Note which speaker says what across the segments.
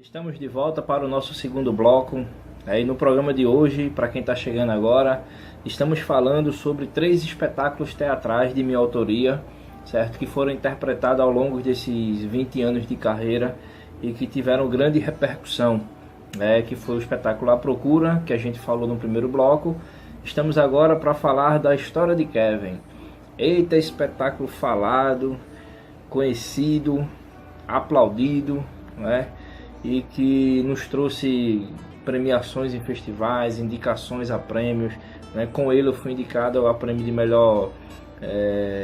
Speaker 1: Estamos de volta para o nosso segundo bloco. Aí no programa de hoje, para quem está chegando agora, estamos falando sobre 3 espetáculos teatrais de minha autoria, certo? Que foram interpretados ao longo desses 20 anos de carreira e que tiveram grande repercussão, né? Que foi o espetáculo A Procura, que a gente falou no primeiro bloco. Estamos agora para falar da História de Kevin. Eita, espetáculo falado, conhecido, aplaudido, né? E que nos trouxe premiações em festivais, indicações a prêmios, né? Com ele eu fui indicado ao prêmio de melhor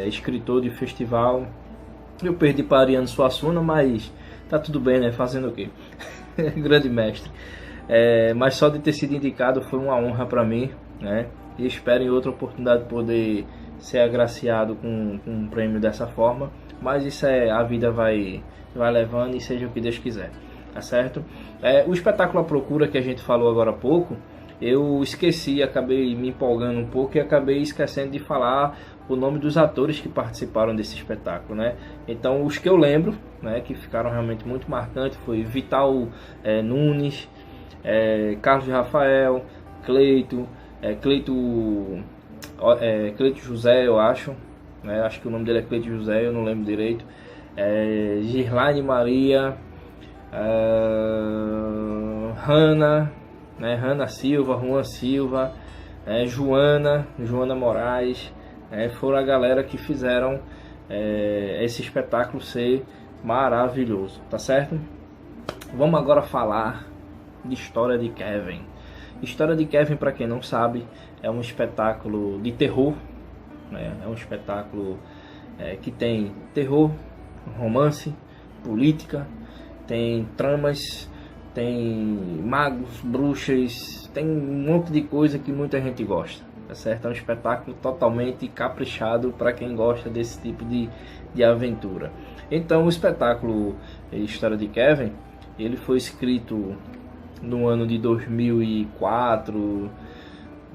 Speaker 1: escritor de festival. Eu perdi para Ariano Suassuna, mas tá tudo bem, né? Fazendo o quê? Grande mestre. Mas só de ter sido indicado foi uma honra para mim, né? E espero em outra oportunidade poder ser agraciado com um prêmio dessa forma. Mas isso a vida vai levando, e seja o que Deus quiser. Tá certo? O espetáculo A Procura, que a gente falou agora há pouco, eu esqueci, acabei me empolgando um pouco e acabei esquecendo de falar o nome dos atores que participaram desse espetáculo, né? Então, os que eu lembro, né, que ficaram realmente muito marcantes, foi Vital Nunes, Carlos Rafael, Cleito José, eu acho, né? Acho que o nome dele é Cleito José, eu não lembro direito. Girlaine Maria, Hanna, né, Hanna Silva, Juan Silva, Joana Moraes, foram a galera que fizeram esse espetáculo ser maravilhoso, tá certo? Vamos agora falar de História de Kevin. História de Kevin, para quem não sabe, é um espetáculo de terror, né? É um espetáculo que tem terror, romance, política, tem tramas, tem magos, bruxas, tem um monte de coisa que muita gente gosta, tá certo? É um espetáculo totalmente caprichado para quem gosta desse tipo de aventura. Então, o espetáculo História de Kevin, ele foi escrito no ano de 2004,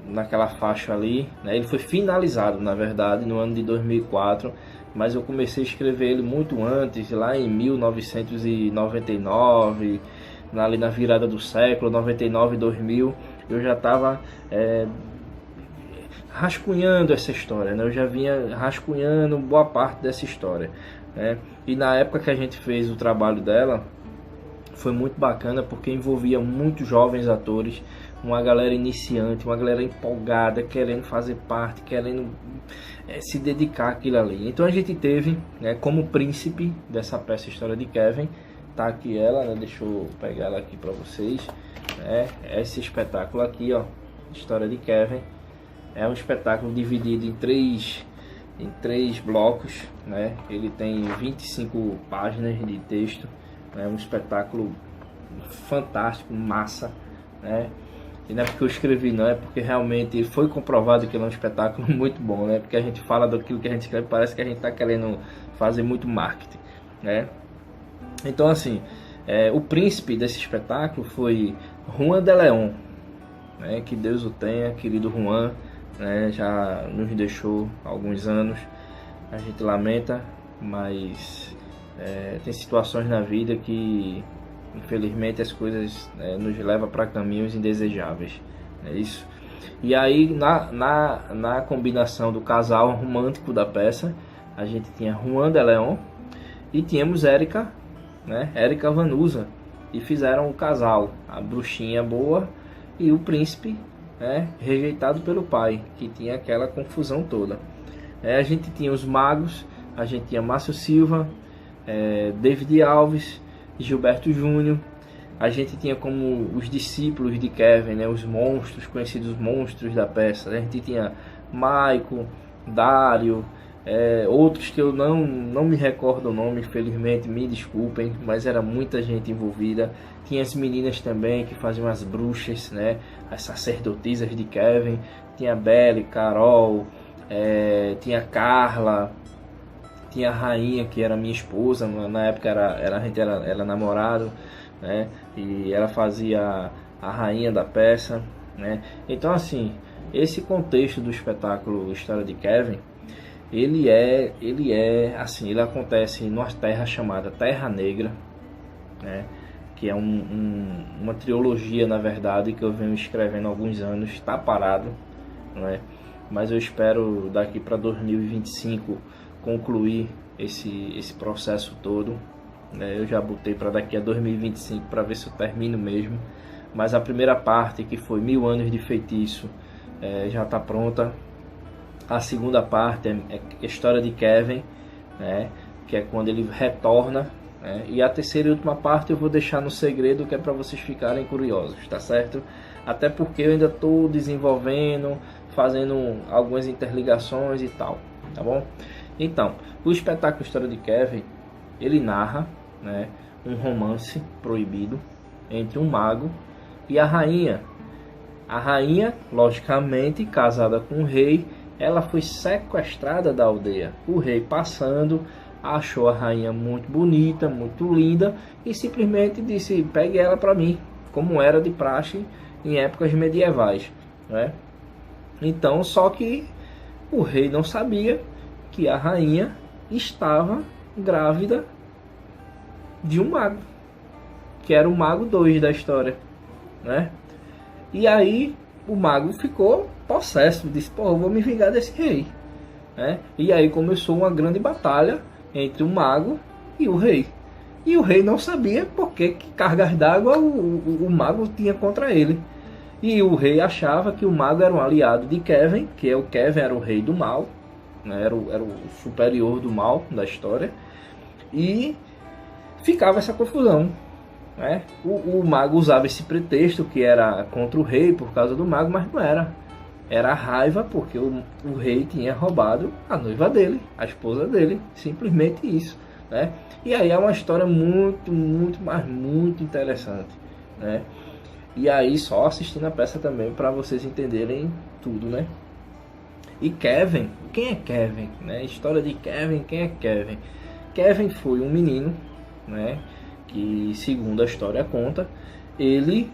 Speaker 1: naquela faixa ali, né? Ele foi finalizado, na verdade, no ano de 2004, mas eu comecei a escrever ele muito antes, lá em 1999, ali na virada do século, 99 e 2000, eu já estava rascunhando essa história, né? Eu já vinha rascunhando boa parte dessa história, né? E na época que a gente fez o trabalho dela, foi muito bacana porque envolvia muitos jovens atores, uma galera iniciante, uma galera empolgada, querendo fazer parte, querendo se dedicar àquilo ali. Então a gente teve, né, como príncipe dessa peça História de Kevin, tá aqui ela, né? Deixa eu pegar ela aqui para vocês, né? Esse espetáculo aqui, ó, História de Kevin, é um espetáculo dividido em três blocos, né? Ele tem 25 páginas de texto. É um espetáculo fantástico, massa, né? E não é porque eu escrevi, não, é porque realmente foi comprovado que ele é um espetáculo muito bom, né? Porque a gente fala daquilo que a gente escreve, parece que a gente está querendo fazer muito marketing, né? Então, assim, o príncipe desse espetáculo foi Juan de León, né? Que Deus o tenha, querido Juan, né? Já nos deixou há alguns anos, a gente lamenta, mas tem situações na vida que infelizmente as coisas nos levam para caminhos indesejáveis, é isso. E aí na combinação do casal romântico da peça, a gente tinha Juan de León e tínhamos Érica, né, Érica Vanusa, e fizeram o casal, a bruxinha boa e o príncipe, né, rejeitado pelo pai, que tinha aquela confusão toda. A gente tinha os magos, a gente tinha Márcio Silva, David Alves, Gilberto Júnior. A gente tinha como os discípulos de Kevin, né, os monstros, conhecidos monstros da peça. A gente tinha Maico, Dário, outros que eu não me recordo o nome, infelizmente, me desculpem, mas era muita gente envolvida. Tinha as meninas também que faziam as bruxas, né, as sacerdotisas de Kevin. Tinha Belle, Carol, tinha Carla, tinha a Rainha, que era minha esposa, na época a gente era namorado, né? E ela fazia a rainha da peça, né? Então, assim, esse contexto do espetáculo História de Kevin, ele acontece numa terra chamada Terra Negra, né? que é uma trilogia, na verdade, que eu venho escrevendo há alguns anos, está parado, né? Mas eu espero daqui para 2025 concluir esse processo todo, né? Eu já botei para daqui a 2025 para ver se eu termino mesmo, mas a primeira parte, que foi 1000 anos de feitiço, já está pronta. A segunda parte é a história de Kevin, né? Que é quando ele retorna, né? E a terceira e última parte eu vou deixar no segredo, que é para vocês ficarem curiosos, tá certo? Até porque eu ainda estou desenvolvendo, fazendo algumas interligações e tal, tá bom? Então, o espetáculo História de Kevin, ele narra, né, um romance proibido entre um mago e a rainha. A rainha, logicamente, casada com o rei, ela foi sequestrada da aldeia. O rei, passando, achou a rainha muito bonita, muito linda, e simplesmente disse: pegue ela para mim, como era de praxe em épocas medievais, né? Então, só que o rei não sabia que a rainha estava grávida de um mago, que era o mago 2 da história, né? E aí o mago ficou possesso, disse: pô, eu vou me vingar desse rei, né? E aí começou uma grande batalha entre o mago e o rei. E o rei não sabia por que cargas d'água o mago tinha contra ele. E o rei achava que o mago era um aliado de Kevin, que o Kevin era o rei do mal, né? Era o superior do mal da história. E ficava essa confusão, né? O mago usava esse pretexto que era contra o rei por causa do mago, mas não era. Era a raiva porque o rei tinha roubado a noiva dele, a esposa dele, simplesmente isso, né? E aí é uma história muito, mas muito interessante, né? E aí só assistindo a peça também para vocês entenderem tudo, né? E Kevin, quem é Kevin, né? História de Kevin, quem é Kevin? Kevin foi um menino, né, que, segundo a história conta, ele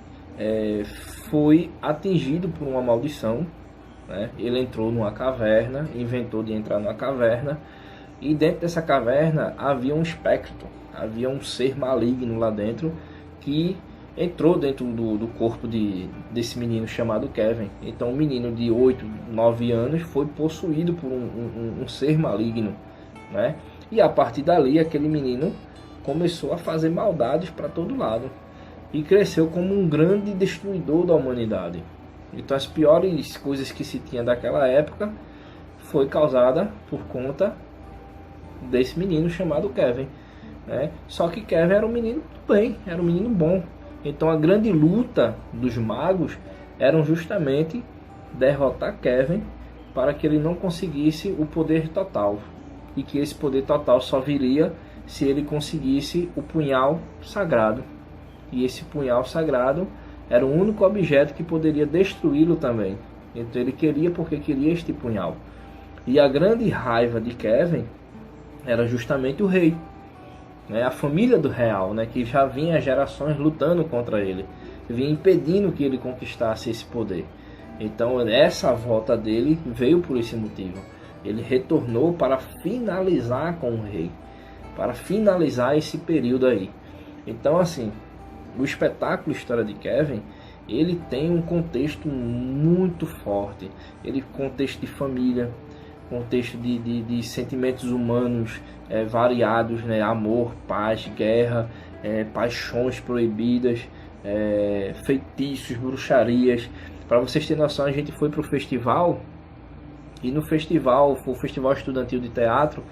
Speaker 1: foi atingido por uma maldição, né? Ele entrou numa caverna, inventou de entrar numa caverna, e dentro dessa caverna havia um espectro, havia um ser maligno lá dentro que entrou dentro do corpo desse menino chamado Kevin. Então, um menino de 8, 9 anos foi possuído por um ser maligno, né? E a partir dali, aquele menino começou a fazer maldades para todo lado e cresceu como um grande destruidor da humanidade. Então, as piores coisas que se tinha daquela época foi causada por conta desse menino chamado Kevin, né? Só que Kevin era um menino do bem, era um menino bom. Então, a grande luta dos magos era justamente derrotar Kevin para que ele não conseguisse o poder total, e que esse poder total só viria se ele conseguisse o punhal sagrado. E esse punhal sagrado era o único objeto que poderia destruí-lo também. Então ele queria, porque queria este punhal. E a grande raiva de Kevin era justamente o rei, né? A família do real, né? Que já vinha gerações lutando contra ele, vinha impedindo que ele conquistasse esse poder. Então essa volta dele veio por esse motivo. Ele retornou para finalizar com o rei, para finalizar esse período aí. Então, assim, o espetáculo História de Kevin, ele tem um contexto muito forte. Ele contexto de família, contexto de sentimentos humanos variados, né? Amor, paz, guerra, paixões proibidas, feitiços, bruxarias. Para vocês terem noção, a gente foi para o festival. E no festival, foi o Festival Estudantil de Teatro,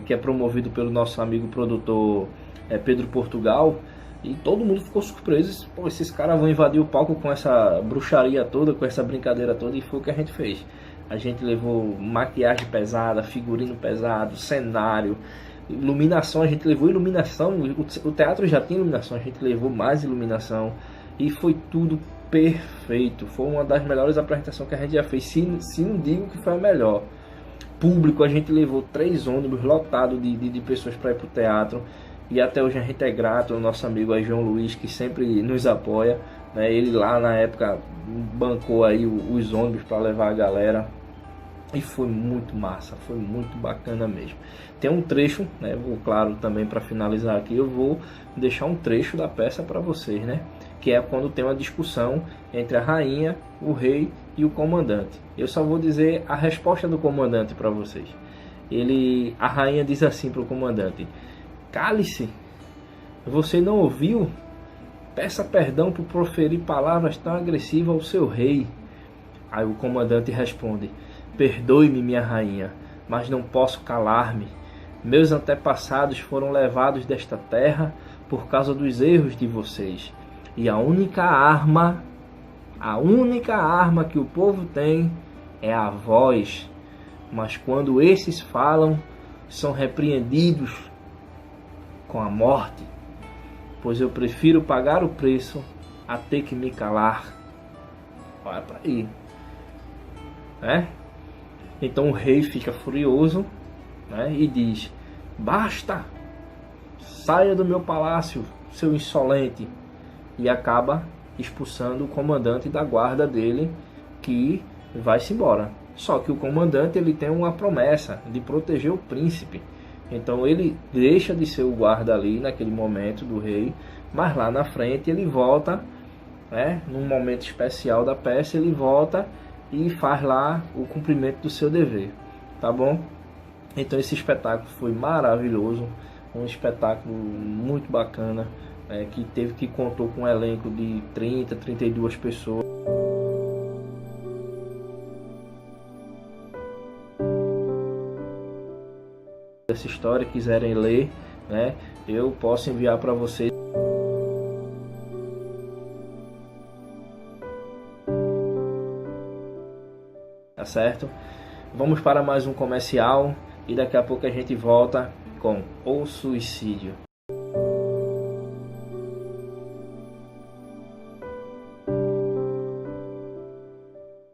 Speaker 1: que é promovido pelo nosso amigo produtor Pedro Portugal, e todo mundo ficou surpreso. Pô, esses caras vão invadir o palco com essa bruxaria toda, com essa brincadeira toda, e foi o que a gente fez. A gente levou maquiagem pesada, figurino pesado, cenário, iluminação, a gente levou iluminação, o teatro já tinha iluminação, a gente levou mais iluminação, e foi tudo perfeito. Foi uma das melhores apresentações que a gente já fez, se não digo que foi a melhor. Público, a gente levou 3 ônibus lotados de pessoas para ir para o teatro, e até hoje a gente é grato ao nosso amigo aí, João Luiz, que sempre nos apoia, né? Ele lá na época bancou aí os ônibus para levar a galera. E foi muito massa, foi muito bacana mesmo. Tem um trecho, né? Vou, claro, também para finalizar aqui, eu vou deixar um trecho da peça para vocês, né? Que é quando tem uma discussão entre a rainha, o rei e o comandante. Eu só vou dizer a resposta do comandante para vocês. A rainha diz assim para o comandante: cale-se, você não ouviu? Peça perdão por proferir palavras tão agressivas ao seu rei. Aí o comandante responde: perdoe-me, minha rainha, mas não posso calar-me. Meus antepassados foram levados desta terra por causa dos erros de vocês. E a única arma que o povo tem é a voz. Mas quando esses falam, são repreendidos com a morte. Pois eu prefiro pagar o preço a ter que me calar. Olha para aí. Né? Então o rei fica furioso, né, e diz: basta, saia do meu palácio, seu insolente. E acaba expulsando o comandante da guarda dele, que vai-se embora. Só que o comandante, ele tem uma promessa de proteger o príncipe. Então ele deixa de ser o guarda ali naquele momento do rei, mas lá na frente ele volta, né, num momento especial da peça, ele volta e faz lá o cumprimento do seu dever, tá bom? Então esse espetáculo foi maravilhoso, um espetáculo muito bacana, que contou com um elenco de 32 pessoas. Essa história, quiserem ler, né, eu posso enviar para vocês. Tá certo? Vamos para mais um comercial e daqui a pouco a gente volta com O Suicídio.